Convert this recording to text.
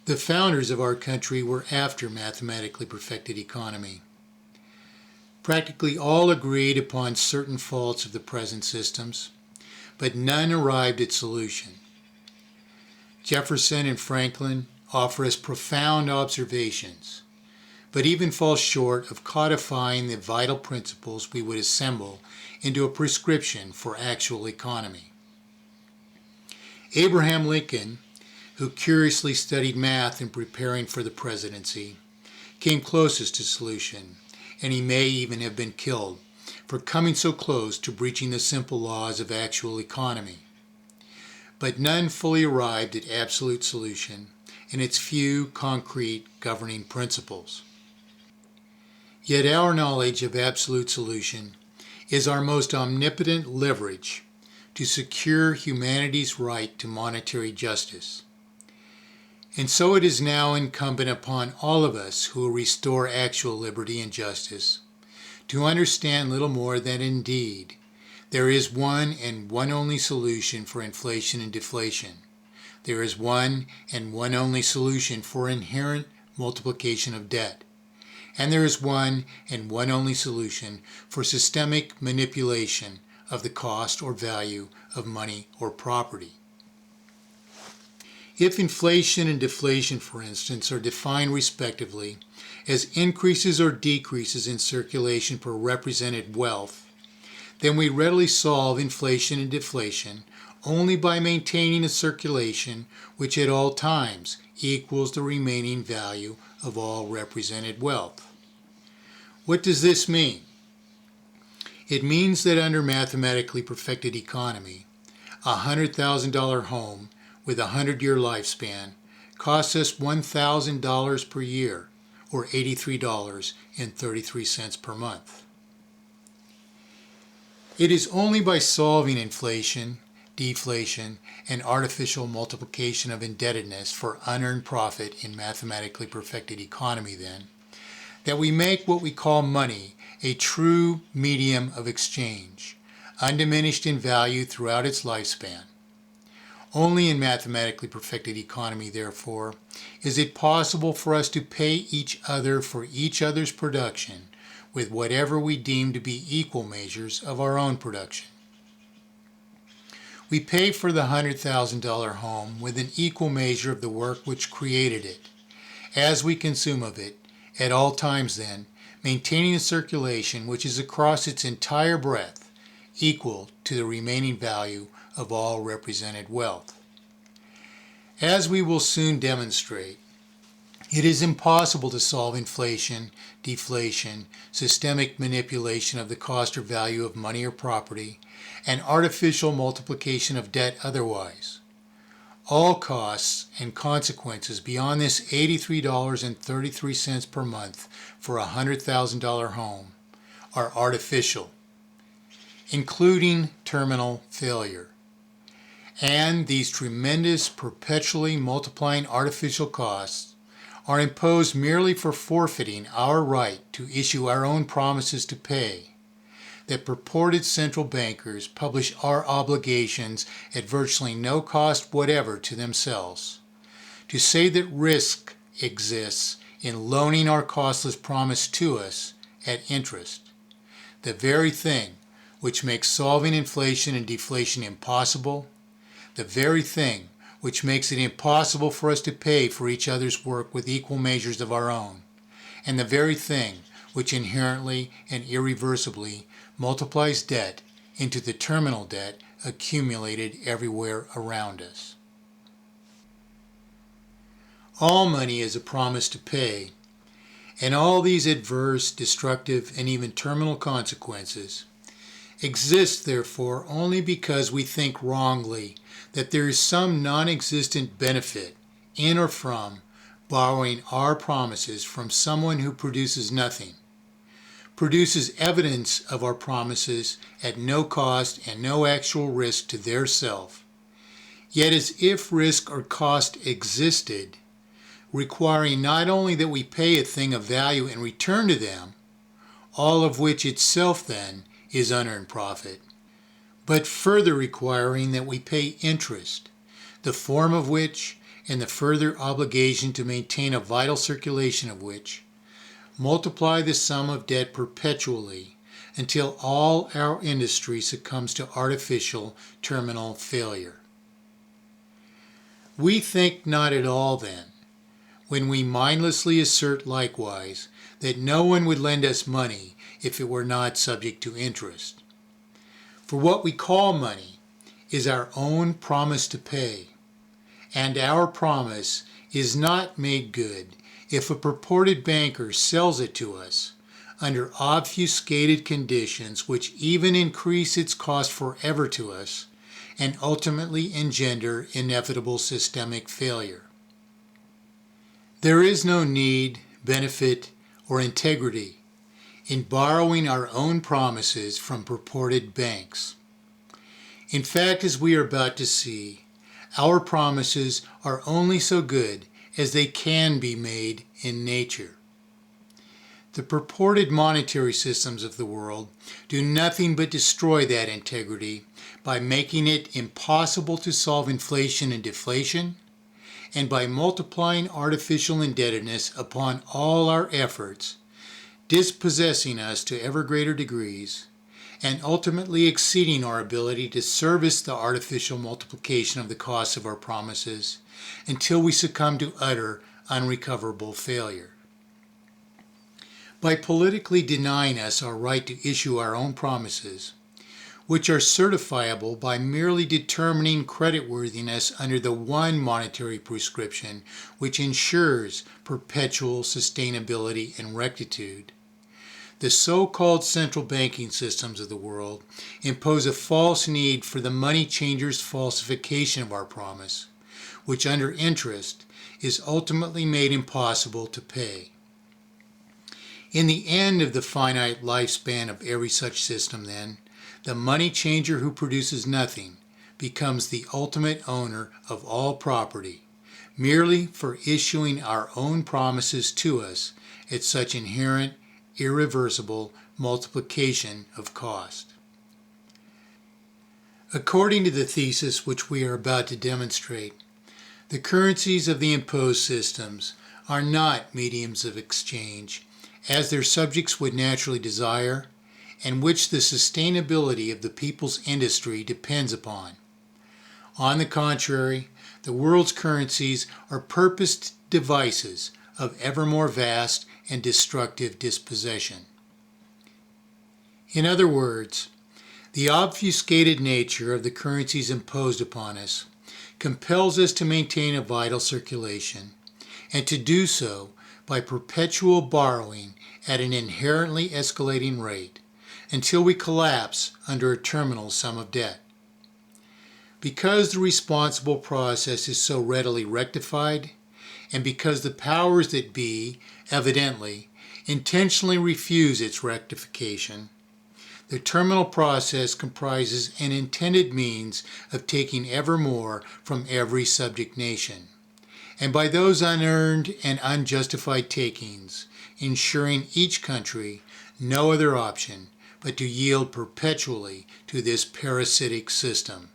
The founders of our country were after mathematically perfected economy. Practically all agreed upon certain faults of the present systems, but none arrived at solution. Jefferson and Franklin offer us profound observations, but even fall short of codifying the vital principles we would assemble into a prescription for actual economy. Abraham Lincoln, who curiously studied math in preparing for the presidency, came closest to solution, and he may even have been killed for coming so close to breaching the simple laws of actual economy. But none fully arrived at absolute solution in its few concrete governing principles. Yet our knowledge of absolute solution is our most omnipotent leverage to secure humanity's right to monetary justice. And so it is now incumbent upon all of us who will restore actual liberty and justice to understand little more than indeed there is one and one only solution for inflation and deflation. There is one and one only solution for inherent multiplication of debt. And there is one and one only solution for systemic manipulation of the cost or value of money or property. If inflation and deflation, for instance, are defined respectively as increases or decreases in circulation per represented wealth, then we readily solve inflation and deflation only by maintaining a circulation which at all times equals the remaining value of all represented wealth. What does this mean? It means that under mathematically perfected economy, a $100,000 home with a 100-year lifespan costs us $1,000 per year, or $83.33 per month. It is only by solving inflation, deflation, and artificial multiplication of indebtedness for unearned profit in mathematically perfected economy, then, that we make what we call money a true medium of exchange, undiminished in value throughout its lifespan. Only in mathematically perfected economy, therefore, is it possible for us to pay each other for each other's production with whatever we deem to be equal measures of our own production. We pay for the $100,000 home with an equal measure of the work which created it, as we consume of it, at all times then, maintaining a circulation which is across its entire breadth, equal to the remaining value of all represented wealth. As we will soon demonstrate, it is impossible to solve inflation, deflation, systemic manipulation of the cost or value of money or property, and artificial multiplication of debt otherwise. All costs and consequences beyond this $83.33 per month for a $100,000 home are artificial, including terminal failure. And these tremendous, perpetually multiplying artificial costs are imposed merely for forfeiting our right to issue our own promises to pay, that purported central bankers publish our obligations at virtually no cost whatever to themselves, to say that risk exists in loaning our costless promise to us at interest, the very thing which makes solving inflation and deflation impossible, the very thing which makes it impossible for us to pay for each other's work with equal measures of our own, and the very thing which inherently and irreversibly multiplies debt into the terminal debt accumulated everywhere around us. All money is a promise to pay, and all these adverse, destructive, and even terminal consequences exist, therefore, only because we think wrongly that there is some non-existent benefit in or from borrowing our promises from someone who produces nothing, produces evidence of our promises at no cost and no actual risk to their self, yet as if risk or cost existed, requiring not only that we pay a thing of value in return to them, all of which itself then is unearned profit, but further requiring that we pay interest, the form of which, and the further obligation to maintain a vital circulation of which, multiply the sum of debt perpetually until all our industry succumbs to artificial terminal failure. We think not at all, then, when we mindlessly assert likewise that no one would lend us money if it were not subject to interest. For what we call money is our own promise to pay, and our promise is not made good if a purported banker sells it to us under obfuscated conditions which even increase its cost forever to us and ultimately engender inevitable systemic failure. There is no need, benefit, or integrity in borrowing our own promises from purported banks. In fact, as we are about to see, our promises are only so good as they can be made in nature. The purported monetary systems of the world do nothing but destroy that integrity by making it impossible to solve inflation and deflation, and by multiplying artificial indebtedness upon all our efforts, dispossessing us to ever greater degrees, and ultimately exceeding our ability to service the artificial multiplication of the costs of our promises until we succumb to utter, unrecoverable failure. By politically denying us our right to issue our own promises, which are certifiable by merely determining creditworthiness under the one monetary prescription which ensures perpetual sustainability and rectitude, the so-called central banking systems of the world impose a false need for the money changer's falsification of our promise, which under interest is ultimately made impossible to pay. In the end of the finite lifespan of every such system, then, the money changer who produces nothing becomes the ultimate owner of all property, merely for issuing our own promises to us at such inherent, irreversible multiplication of cost. According to the thesis which we are about to demonstrate, the currencies of the imposed systems are not mediums of exchange, as their subjects would naturally desire, and which the sustainability of the people's industry depends upon. On the contrary, the world's currencies are purposed devices of ever more vast and destructive dispossession. In other words, the obfuscated nature of the currencies imposed upon us compels us to maintain a vital circulation, and to do so by perpetual borrowing at an inherently escalating rate, until we collapse under a terminal sum of debt. Because the responsible process is so readily rectified, and because the powers that be, evidently, intentionally refuse its rectification, the terminal process comprises an intended means of taking ever more from every subject nation, and by those unearned and unjustified takings, ensuring each country no other option but to yield perpetually to this parasitic system.